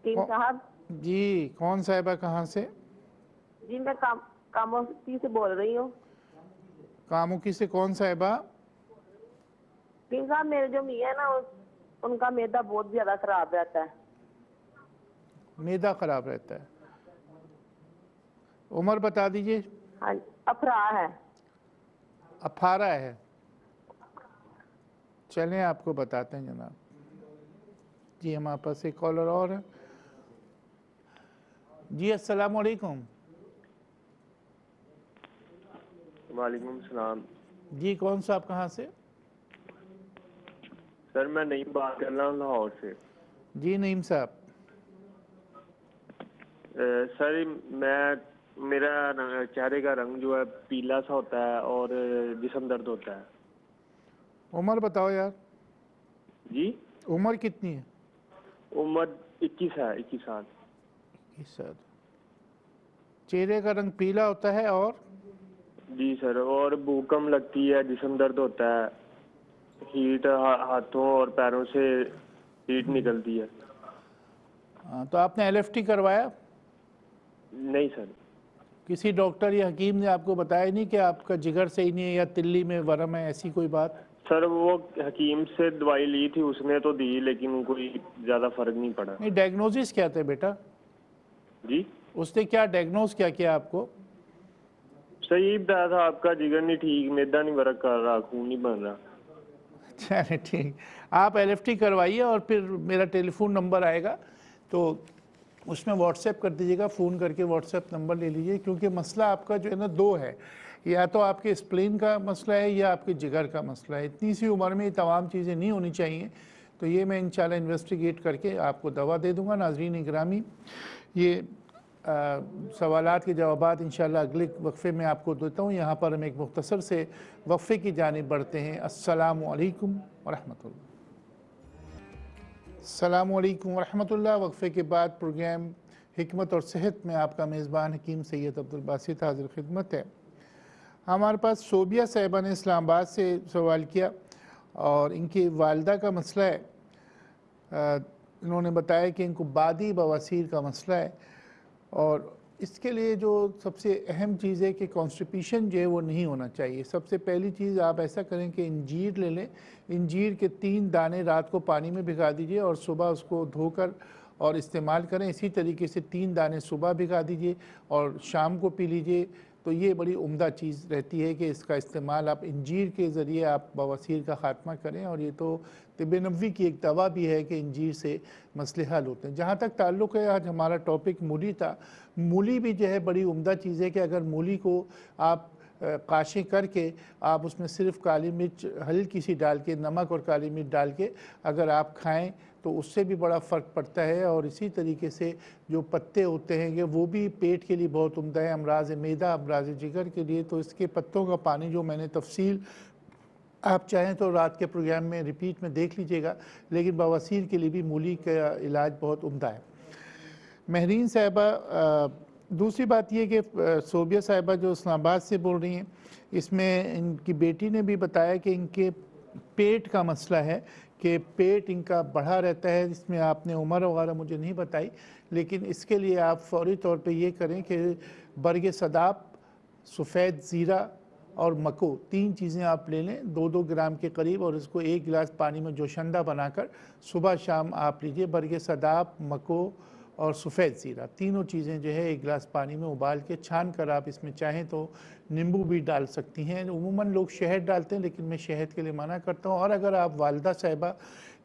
साहब जी कौन साहिबा, कहाँ से? जी मैं कामोती से बोल रही हूँ। कामुकी से कौन साहिबा? साहब मेरे जो मियाँ है ना, उनका मैदा बहुत ज्यादा खराब रहता है। मैदा खराब रहता है। उम्र बता दीजिए। हाँ, अफरा है। अफारा है। चलें आपको बताते हैं जनाब। जी हमारे पास एक कॉलर और है। जी अस्सलाम वालेकुम। वालेकुम सलाम। जी कौन सा, आप कहाँ से? सर मैं नईम बात कर रहा हूँ लाहौर से। जी नईम साहब। सर मेरा चेहरे का रंग जो है पीला सा होता है और जिस्म दर्द होता है। उम्र बताओ यार। जी उम्र कितनी है? उम्र 21 है, 21 साल। 21 साल। चेहरे का रंग पीला होता है और? जी सर, और भूख कम लगती है, जिस्म दर्द होता है, हीट हाथों और पैरों से हीट निकलती है। तो आपने LFT करवाया? नहीं सर। किसी डॉक्टर या हकीम ने आपको बताया नहीं कि आपका जिगर सही नहीं है या तिल्ली में वरम है, ऐसी कोई बात? सर वो हकीम से दवाई ली थी, उसने तो दी लेकिन कोई ज़्यादा फर्क नहीं पड़ा। नहीं, डायग्नोसिस क्या था बेटा? जी उसने क्या डायग्नोज क्या किया आपको? सही बताया था, आपका जिगर नहीं ठीक, मैदा नहीं वर्क कर रहा, खून नहीं बन रहा। चलिए ठीक, आप LFT करवाइए और फिर मेरा टेलीफोन नंबर आएगा तो उसमें व्हाट्सएप कर दीजिएगा, फ़ोन करके व्हाट्सएप नंबर ले लीजिए, क्योंकि मसला आपका जो है ना दो है, या तो आपके स्प्लीन का मसला है या आपके जिगर का मसला है। इतनी सी उम्र में ये तमाम चीज़ें नहीं होनी चाहिए, तो ये मैं इंशाल्लाह इन्वेस्टिगेट करके आपको दवा दे दूँगा। नाज़रीन इकरामी, ये सवालात के जवाबात इंशाल्लाह अगले वक्फ़े में आपको देता हूँ। यहाँ पर हम एक मुख्तसर से वक्फ़े की जानिब बढ़ते हैं। अस्सलामु अलैकुम वरहमतुल्लाह। अस्सलामु अलैकुम वरहमतुल्लाह। वक्फ़े के बाद प्रोग्राम हिकमत और सेहत में आपका मेज़बान हकीम सैयद अब्दुल बासित हाज़िर खिदमत है। हमारे पास सोबिया साहिबा ने इस्लामाबाद से सवाल किया और इनकी वालदा का मसला है। इन्होंने बताया कि इनको बादी बवासीर का मसला है और इसके लिए जो सबसे अहम चीज़ है कि कॉन्स्टिपेशन जो है वो नहीं होना चाहिए। सबसे पहली चीज़ आप ऐसा करें कि इंजीर ले लें, इंजीर के 3 दाने रात को पानी में भिगा दीजिए और सुबह उसको धोकर और इस्तेमाल करें। इसी तरीके से 3 दाने सुबह भिगा दीजिए और शाम को पी लीजिए। तो ये बड़ी उम्दा चीज़ रहती है कि इसका इस्तेमाल आप इंजीर के ज़रिए आप बवासीर का ख़ात्मा करें, और ये तो तिब्बे नबवी की एक दवा भी है कि इंजीर से मसले हल होते हैं। जहाँ तक ताल्लुक़ है, आज हमारा टॉपिक मूली था। मूली भी जो है बड़ी उम्दा चीज़ है कि अगर मूली को आप काशें करके आप उसमें सिर्फ काली मिर्च हल्की सी डाल के, नमक और काली मिर्च डाल के अगर आप खाएं तो उससे भी बड़ा फ़र्क पड़ता है। और इसी तरीके से जो पत्ते होते हैं कि वो भी पेट के लिए बहुत उम्दा है, अमराज़ मैदा, अमराज़ जिगर के लिए। तो इसके पत्तों का पानी जो मैंने तफसील आप चाहें तो रात के प्रोग्राम में रिपीट में देख लीजिएगा, लेकिन बवासीर के लिए भी मूली का इलाज बहुत उम्दा है। महरीन साहिबा, दूसरी बात ये कि सोबिया साहिबा जो इस्लामाबाद से बोल रही हैं, इसमें इनकी बेटी ने भी बताया कि इनके पेट का मसला है कि पेट इनका बढ़ा रहता है। इसमें आपने उम्र वगैरह मुझे नहीं बताई, लेकिन इसके लिए आप फौरी तौर पे ये करें कि बरगे सदाब, सफ़ेद ज़ीरा और मको 3 चीज़ें आप ले लें 2-2 ग्राम के करीब, और इसको 1 गिलास पानी में जोशंदा बनाकर सुबह शाम आप लीजिए। बरगे सदाब, मको और सफ़ेद ज़ीरा, तीनों चीज़ें जो है 1 गिलास पानी में उबाल के छान कर आप इसमें चाहें तो नींबू भी डाल सकती हैं। उमूमन लोग शहद डालते हैं, लेकिन मैं शहद के लिए मना करता हूँ। और अगर आप वालदा साहिबा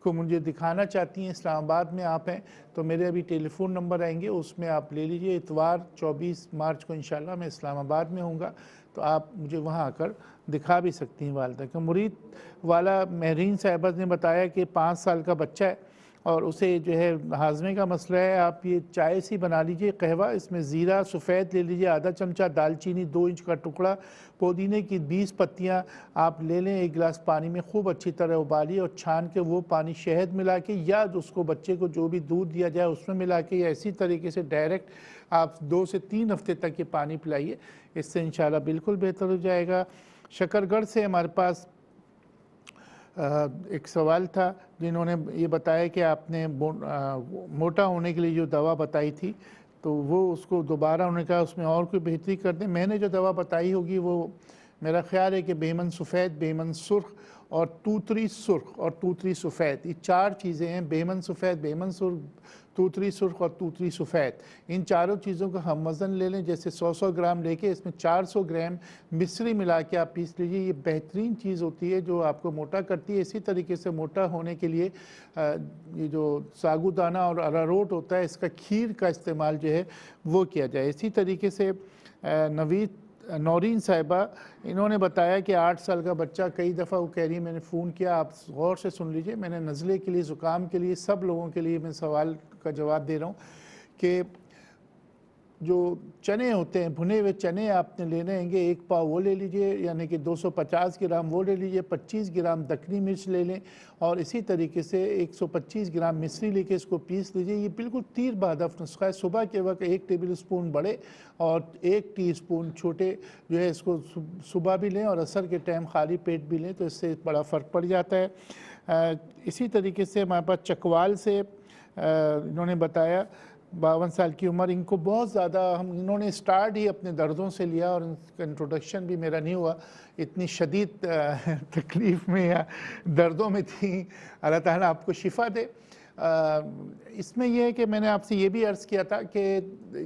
को मुझे दिखाना चाहती हैं, इस्लामाबाद में आप हैं, तो मेरे अभी टेलीफोन नंबर आएंगे, उसमें आप ले लीजिए। इतवार 24 मार्च को इंशाल्लाह मैं इस्लामाबाद में होऊंगा, तो आप मुझे वहाँ आकर दिखा भी सकती हैं वालदा का। मुरीद वाला महरीन साहिबा ने बताया कि 5 साल का बच्चा है और उसे जो है हाजमे का मसला है। आप ये चाय सी बना लीजिए, कहवा, इसमें ज़ीरा सफ़ेद ले लीजिए, आधा चमचा दालचीनी, 2 इंच का टुकड़ा, पुदीने की 20 पत्तियाँ आप ले लें। 1 गिलास पानी में खूब अच्छी तरह उबालिए और छान के वो पानी शहद मिला के या उसको बच्चे को जो भी दूध दिया जाए उसमें मिला के, या इसी तरीके से डायरेक्ट आप 2 से 3 हफ्ते तक ये पानी पिलाइए। इससे इंशाल्लाह बिल्कुल बेहतर हो जाएगा। शकरगढ़ से हमारे पास एक सवाल था, जिन्होंने ये बताया कि आपने मोटा होने के लिए जो दवा बताई थी, तो वो उसको दोबारा उन्होंने कहा उसमें और कोई बेहतरी कर दें। मैंने जो दवा बताई होगी वो मेरा ख्याल है कि बेमन सफ़ेद, बेमन सुर्ख और तूतरी सुर्ख और तूतरी सफ़ेद, ये 4 चीज़ें हैं। बेमन सफ़ेद, बेमन सुर्ख, तूतरी सुर्ख और तूतरी सफ़ेद, इन चारों चीज़ों का हम वज़न ले लें। जैसे 100-100 ग्राम लेके इसमें 400 ग्राम मिश्री मिला के आप पीस लीजिए। ये बेहतरीन चीज़ होती है जो आपको मोटा करती है। इसी तरीके से मोटा होने के लिए ये जो सागुदाना और अरारोट होता है, इसका खीर का इस्तेमाल जो है वो किया जाए। इसी तरीके से नवीद नौरीन साहिबा, इन्होंने बताया कि 8 साल का बच्चा, कई दफ़ा वो कह रही है मैंने फ़ोन किया, आप गौर से सुन लीजिए, मैंने नज़ले के लिए, ज़ुकाम के लिए, सब लोगों के लिए मैं सवाल का जवाब दे रहा हूँ कि जो चने होते हैं, भुने हुए चने आपने लेने होंगे, 1 पाव वो ले लीजिए, यानी कि 250 ग्राम वो ले लीजिए। 25 ग्राम दखनी मिर्च ले लें और इसी तरीके से 125 ग्राम मिश्री लेके इसको पीस लीजिए। ये बिल्कुल तीर बहदफ नुस्खा है। सुबह के वक्त 1 टेबल स्पून बड़े और 1 टीस्पून छोटे जो है इसको सुबह भी लें और असर के टाइम खाली पेट भी लें, तो इससे बड़ा फ़र्क पड़ जाता है। इसी तरीके से हमारे पास चकवाल से इन्होंने बताया 52 साल की उम्र, इनको बहुत ज़्यादा इन्होंने स्टार्ट ही अपने दर्दों से लिया और इनका इंट्रोडक्शन भी मेरा नहीं हुआ, इतनी शदीद तकलीफ़ में या दर्दों में थी। अल्लाह ताला आपको शिफा दे। इसमें यह है कि मैंने आपसे ये भी अर्ज़ किया था कि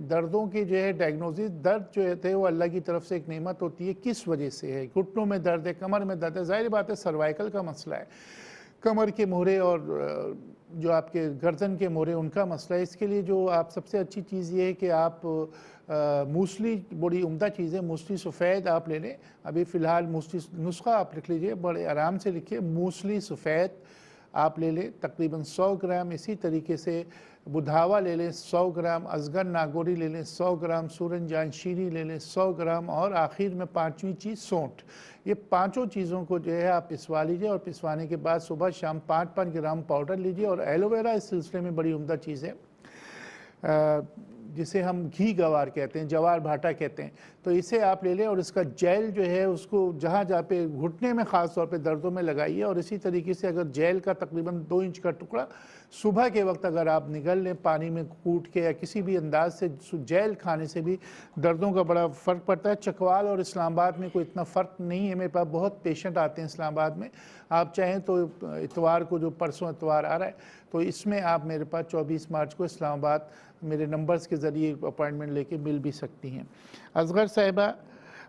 दर्दों की जो है डायग्नोसिस, दर्द जो थे वो अल्लाह की तरफ से एक नेमत होती है। किस वजह से है? घुटनों में दर्द है, कमर में दर्द है, ज़ाहिर बात है सर्वाइकल का मसला है, कमर के मोहरे और जो आपके गर्दन के मोहरे उनका मसला है। इसके लिए जो आप सबसे अच्छी चीज़ ये है कि आप मूसली, बड़ी उम्दा चीज़ है, मूसली सफ़ेद आप ले लें। अभी फ़िलहाल मूसली नुस्खा आप लिख लीजिए, बड़े आराम से लिखिए, मूसली सफ़ेद आप ले लें तकरीबन 100 ग्राम। इसी तरीके से बुधावा ले लें 100 ग्राम, अजगर नागोरी ले लें 100 ग्राम, सूरनजान शीरी ले लें 100 ग्राम, और आखिर में पाँचवीं चीज़ सौंठ। ये पांचों चीज़ों को जो है आप पिसवा लीजिए और पिसवाने के बाद सुबह शाम 5-5 ग्राम पाउडर लीजिए। और एलोवेरा इस सिलसिले में बड़ी उम्दा चीज़ है, जिसे हम घी गवार कहते हैं, जवार भाटा कहते हैं, तो इसे आप ले लें और इसका जेल जो है उसको जहाँ जहाँ पे घुटने में ख़ास तौर पे दर्दों में लगाइए। और इसी तरीके से अगर जेल का तकरीबन 2 इंच का टुकड़ा सुबह के वक्त अगर आप निगल लें पानी में कूट के या किसी भी अंदाज से, जेल खाने से भी दर्दों का बड़ा फ़र्क पड़ता है। चकवाल और इस्लामाबाद में कोई इतना फ़र्क नहीं है, मेरे पास बहुत पेशेंट आते हैं इस्लामाबाद में। आप चाहें तो इतवार को, जो परसों इतवार आ रहा है, तो इसमें आप मेरे पास 24 मार्च को इस्लामाबाद मेरे नंबर्स के ज़रिए अपॉइंटमेंट लेके मिल भी सकती हैं। असगर साहिबा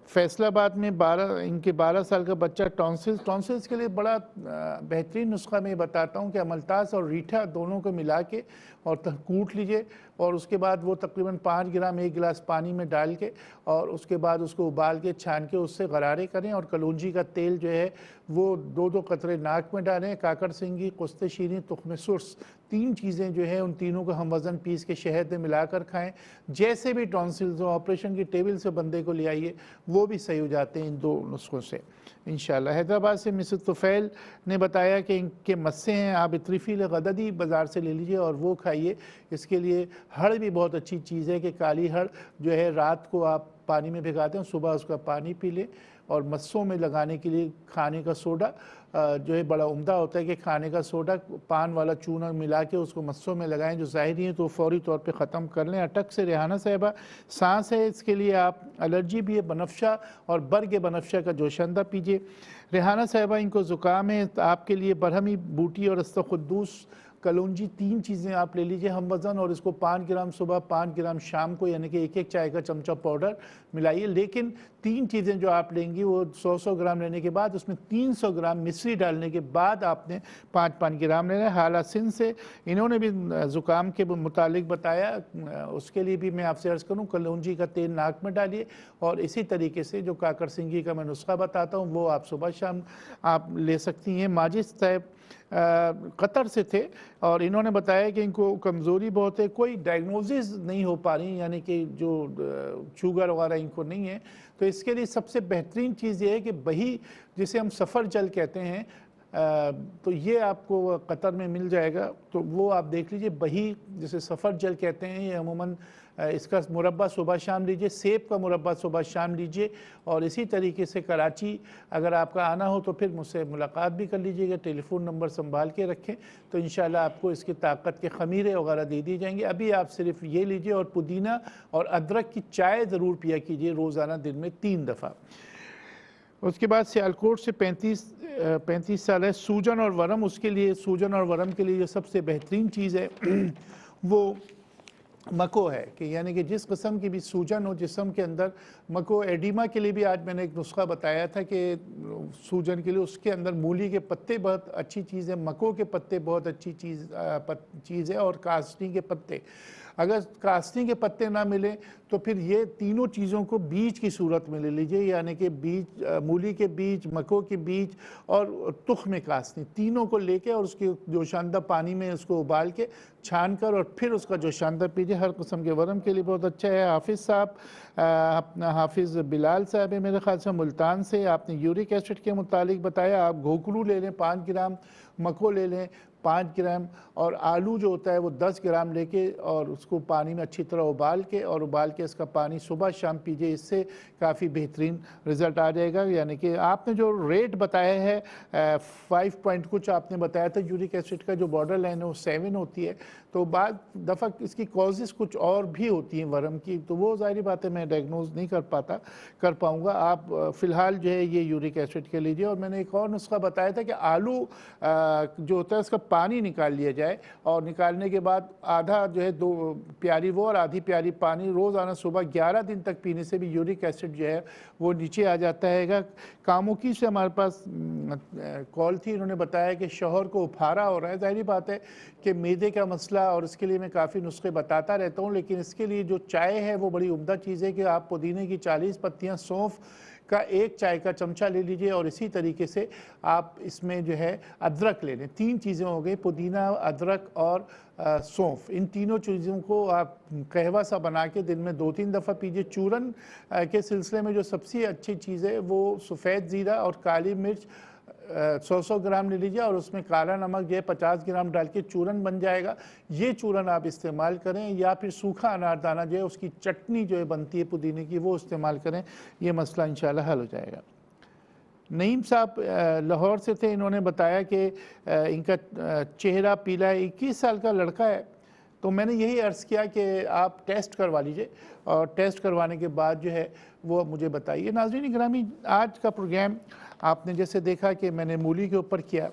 फैसलाबाद में इनके 12 साल का बच्चा टॉन्सिल्स के लिए बड़ा बेहतरीन नुस्खा मैं बताता हूँ कि अमलतास और रीठा दोनों को मिला के और कूट लीजिए, और उसके बाद वो तकरीबन 5 ग्राम 1 गिलास पानी में डाल के और उसके बाद उसको उबाल के छान के उससे गरारे करें। और कलौंजी का तेल जो है वो 2-2 कतरे नाक में डालें। काकड़ सिंगी, कुश्ते शीनी, तुख्म सुर्स, 3 चीज़ें जो है उन तीनों को हम वज़न पीस के शहद में मिलाकर खाएं। जैसे भी टॉन्सिल्स हो, ऑपरेशन की टेबल से बंदे को ले आइए, वो भी सही हो जाते हैं इन 2 नुस्खों से इंशाल्लाह। हैदराबाद से मिसेस तुफैल ने बताया कि इनके मस्से हैं, आप इतरीफ़ील गददी बाज़ार से ले लीजिए और वो खाइए। इसके लिए हड़ भी बहुत अच्छी चीज़ है कि काली हड़ जो है रात को आप पानी में भिगाते हैं, सुबह उसका पानी पी लें। और मस्सों में लगाने के लिए खाने का सोडा जो है बड़ा उम्दा होता है कि खाने का सोडा पान वाला चूना मिला के उसको मस्सों में लगाएं, जो ज़ाहिरी है तो फौरी तौर पे ख़त्म कर लें। अटक से रेहाना साहिबा, सांस है, इसके लिए आप एलर्जी भी है, बनफ्शा और बर्ग बनफ्शा का जोशंदा पीजिए। रेहाना साहिबा इनको ज़ुकाम है, आपके लिए बरहमी बूटी और अस्तखुद्दूस कलौंजी 3 चीज़ें आप ले लीजिए हम वज़न, और इसको 5 ग्राम सुबह 5 ग्राम शाम को, यानी कि 1-1 चाय का चमचा पाउडर मिलाइए। लेकिन 3 चीज़ें जो आप लेंगी वो 100-100 ग्राम लेने के बाद उसमें 300 ग्राम मिश्री डालने के बाद आपने 5-5 ग्राम लेना है। हाला सिंध से इन्होंने भी ज़ुकाम के मुतालिक बताया, उसके लिए भी मैं आपसे अर्ज़ करूँ कलौंजी का तेल नाक में डालिए। और इसी तरीके से जो काकड़ सिंगी का मैं नुस्खा बताता हूँ वो आप सुबह शाम आप ले सकती हैं। माजिद साहब कतर से थे और इन्होंने बताया कि इनको कमज़ोरी बहुत है, कोई डायग्नोसिस नहीं हो पा रही, यानी कि जो शुगर वगैरह इनको नहीं है। तो इसके लिए सबसे बेहतरीन चीज़ ये है कि बही, जिसे हम सफ़र जल कहते हैं, तो ये आपको कतर में मिल जाएगा, तो वो आप देख लीजिए। बही जिसे सफ़र जल कहते हैं, ये अमूमन इसका मुरब्बा सुबह शाम लीजिए, सेब का मुरब्बा सुबह शाम लीजिए। और इसी तरीके से कराची अगर आपका आना हो तो फिर मुझसे मुलाकात भी कर लीजिएगा, टेलीफोन नंबर संभाल के रखें तो इंशाल्लाह आपको इसकी ताकत के खमीरे वगैरह दे दी जाएंगे। अभी आप सिर्फ ये लीजिए और पुदीना और अदरक की चाय ज़रूर पिया कीजिए रोज़ाना दिन में 3 दफ़ा। उसके बाद सियालकोट से 35 साल है, सूजन और वरम, उसके लिए सूजन और वरम के लिए जो सबसे बेहतरीन चीज़ है वो मको है, कि यानी कि जिस किस्म की भी सूजन हो जिस्म के अंदर, मको एडिमा के लिए भी आज मैंने एक नुस्खा बताया था कि सूजन के लिए उसके अंदर मूली के पत्ते बहुत अच्छी चीज़ है, मको के पत्ते बहुत अच्छी चीज़ है, और कास्नी के पत्ते। अगर कास्नी के पत्ते ना मिले तो फिर ये तीनों चीज़ों को बीज की सूरत में ले लीजिए, यानी कि बीज, मूली के बीज, मको के बीज और तुख्म कास्नी, तीनों को लेके और उसके जोशानदा पानी में उसको उबाल के छान कर और फिर उसका जोशानदा पीजिए। हर किस्म के वरम के लिए बहुत अच्छा है। हाफिज़ साहब, अपना हाफिज़ बिलाल साहब है मेरे ख्याल से मुल्तान से, आपने यूरिक एसिड के मुतालिक बताया। आप घोकरू ले लें 5 ग्राम, मको ले लें 5 ग्राम, और आलू जो होता है वो 10 ग्राम लेके और उसको पानी में अच्छी तरह उबाल के इसका पानी सुबह शाम पीजिए। इससे काफ़ी बेहतरीन रिज़ल्ट आ जाएगा। यानी कि आपने जो रेट बताया है 5 पॉइंट कुछ आपने बताया था, यूरिक एसिड का जो बॉर्डर लाइन है वो 7 होती है, तो बाद दफ़ा इसकी कॉजेज़ कुछ और भी होती हैं वर्म की, तो वो ज़ाहिर बात है मैं डायग्नोज नहीं कर पाऊँगा। आप फ़िलहाल जो है ये यूरिक एसिड के लीजिए। और मैंने एक और नुस्खा बताया था कि आलू जो होता है उसका पानी निकाल लिया जाए, और निकालने के बाद आधा जो है 2 प्याली वो और आधी प्याली पानी रोज़ाना सुबह 11 दिन तक पीने से भी यूरिक एसिड जो है वो नीचे आ जाता है। कामुकी से हमारे पास कॉल थी, इन्होंने बताया कि शौहर को उफारा हो रहा है। ज़ाहिर बात है कि मैदे का मसला, और इसके लिए मैं काफ़ी नुस्खे बताता रहता हूँ, लेकिन इसके लिए जो चाय है वो बड़ी उम्दा चीज़ है कि आप पुदीने की 40 पत्तियाँ, सौंफ का 1 चाय का चमचा ले लीजिए, और इसी तरीके से आप इसमें जो है अदरक ले लें। 3 चीज़ें हो गई, पुदीना, अदरक और सौंफ। इन तीनों चीज़ों को आप कहवा सा बना के दिन में 2-3 दफ़ा पीजिए। चूरन के सिलसिले में जो सबसे अच्छी चीज़ है वो सफ़ेद ज़ीरा और काली मिर्च 100 ग्राम ले लीजिए, और उसमें काला नमक जो है 50 ग्राम डाल के चूरन बन जाएगा। ये चूरन आप इस्तेमाल करें, या फिर सूखा अनारदाना जो है उसकी चटनी जो है बनती है पुदीने की, वो इस्तेमाल करें। ये मसला इंशाल्लाह हल हो जाएगा। नईम साहब लाहौर से थे, इन्होंने बताया कि इनका चेहरा पीला है, 21 साल का लड़का है। तो मैंने यही अर्ज़ किया कि आप टेस्ट करवा लीजिए, और टेस्ट करवाने के बाद जो है वो मुझे बताइए। नाज़रीन गिरामी, आज का प्रोग्राम आपने जैसे देखा कि मैंने मूली के ऊपर किया,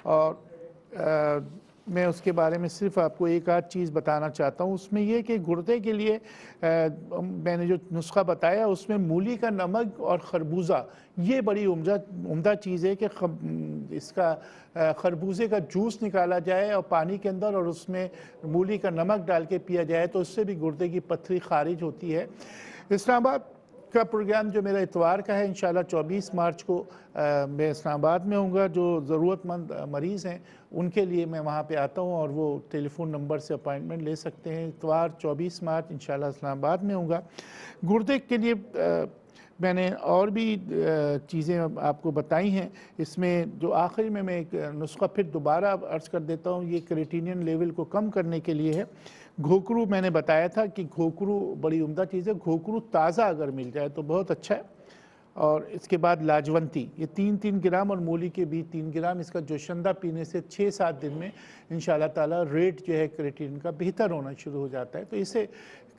और मैं उसके बारे में सिर्फ आपको एक आध चीज़ बताना चाहता हूँ। उसमें यह कि गुर्दे के लिए मैंने जो नुस्खा बताया उसमें मूली का नमक और खरबूजा, ये बड़ी उम्दा चीज़ है कि इसका खरबूजे का जूस निकाला जाए और पानी के अंदर, और उसमें मूली का नमक डाल के पिया जाए, तो उससे भी गुर्दे की पत्थरी खारिज होती है। इस्लामाबाद का प्रोग्राम जो मेरा इतवार का है, इंशाल्लाह 24 मार्च को मैं इस्लामाबाद में हूँगा। जो ज़रूरतमंद मरीज़ हैं उनके लिए मैं वहाँ पे आता हूँ, और वो टेलीफोन नंबर से अपॉइंटमेंट ले सकते हैं। इतवार 24 मार्च इंशाल्लाह इस्लामाबाद में हूँगा। गुर्दे के लिए मैंने और भी चीज़ें आपको बताई हैं। इसमें जो आखिरी में मैं एक नुस्खा फिर दोबारा अर्ज़ कर देता हूँ, ये क्रिएटिनिन लेवल को कम करने के लिए है। घोकरू मैंने बताया था कि घोकरू बड़ी उम्दा चीज़ है, घोकरू ताज़ा अगर मिल जाए तो बहुत अच्छा है। और इसके बाद लाजवंती, ये 3-3 ग्राम, और मूली के भी 3 ग्राम। इसका जोशंदा पीने से 6-7 दिन में इंशाल्लाह ताला रेट जो है क्रिएटिनिन का बेहतर होना शुरू हो जाता है। तो इसे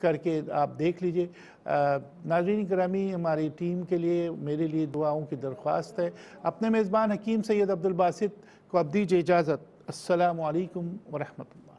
करके आप देख लीजिए। नाज़रीन करामी, हमारी टीम के लिए, मेरे लिए दुआओं की दरख्वास्त है। अपने मेज़बान हकीम सैयद अब्दुल बासित को अब दीजिए इजाज़त। अस्सलामु अलैकुम व रहमतुल्लाह।